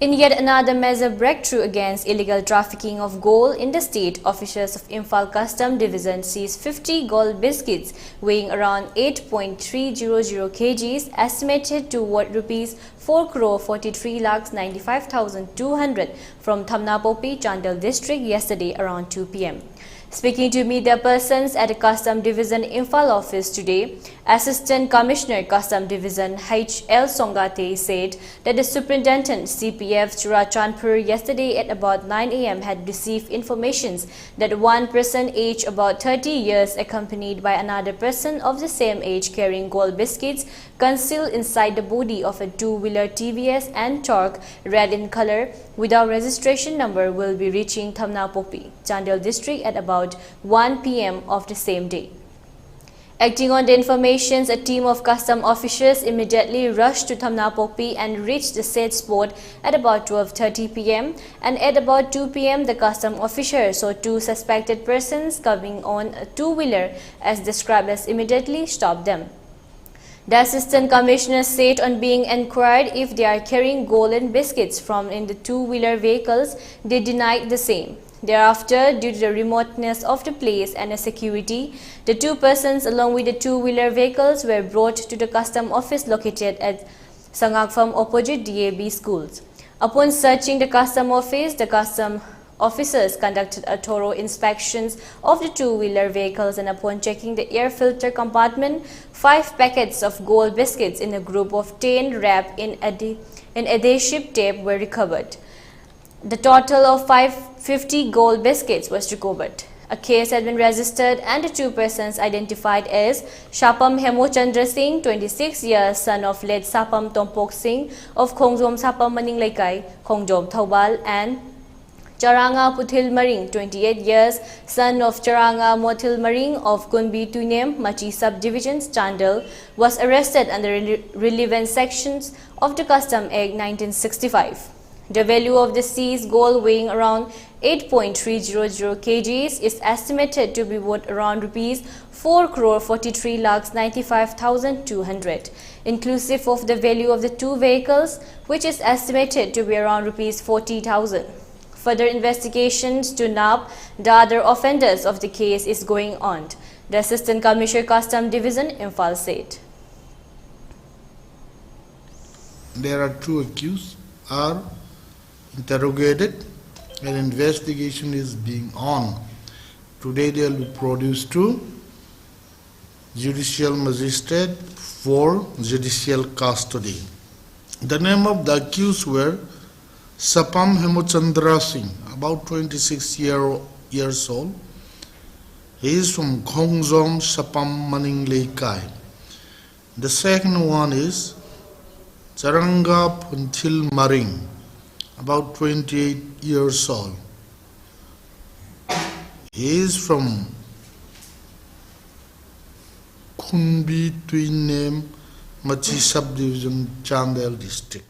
In yet another major breakthrough against illegal trafficking of gold in the state, officers of Imphal Custom Division seized 50 gold biscuits weighing around 8.300 kgs, estimated to worth rupees 4.43 from Thamnapopi, Chandel district yesterday around 2 p.m. Speaking to media persons at the Custom Division Imphal office today, Assistant Commissioner Custom Division H.L. Songate said that the Superintendent CPF Churachandpur yesterday at about 9 a.m. had received informations that one person aged about 30 years accompanied by another person of the same age carrying gold biscuits concealed inside the body of a two-wheeler TVS and Torque red in color without registration number will be reaching Thamnapopi, Chandel district at about 1 p.m. of the same day. Acting on the information, a team of custom officers immediately rushed to Thamnapopi and reached the said spot at about 12:30 p.m. and at about 2 p.m. the custom officers saw two suspected persons coming on a two-wheeler as described as immediately stopped them. The Assistant Commissioner said on being inquired if they are carrying golden biscuits from in the two-wheeler vehicles, they denied the same. Thereafter, due to the remoteness of the place and the security, the two persons along with the two-wheeler vehicles were brought to the custom office located at Sangakpham opposite DAB schools. Upon searching the custom office, the custom officers conducted a thorough inspections of the two-wheeler vehicles, and upon checking the air filter compartment, 5 packets of gold biscuits in a group of 10 wrapped in adhesive tape were recovered. The total of 550 gold biscuits was recovered. A case had been registered and the two persons identified as Sapam Hemochandra Singh, 26 years, son of late Sapam Tompok Singh of Khongjom Sapam Maninglaikai, Khongjom Thaubal, and Charanga Puthil Maring, 28 years, son of Charanga Mothil Maring of Kunbi Tuinem, Machi Subdivisions, Chandel, was arrested under relevant sections of the Custom Act 1965. The value of the seized gold weighing around 8.300 kgs is estimated to be worth around rupees 4.43 inclusive of the value of the two vehicles, which is estimated to be around rupees 40,000. Further investigations to nab the other offenders of the case is going on, the Assistant Commissioner Custom Division Imphal said. There are two accused are interrogated and investigation is being on. Today they will be produced to judicial magistrate for judicial custody. The name of the accused were Sapam Hemochandra Singh, about 26 years old. He is from Khongjom Sapam Maninglaikai. The second one is Charanga Puthil Maring, about 28 years old. He is from Kunbi Tuinem, Machi Subdivision, Chandel district.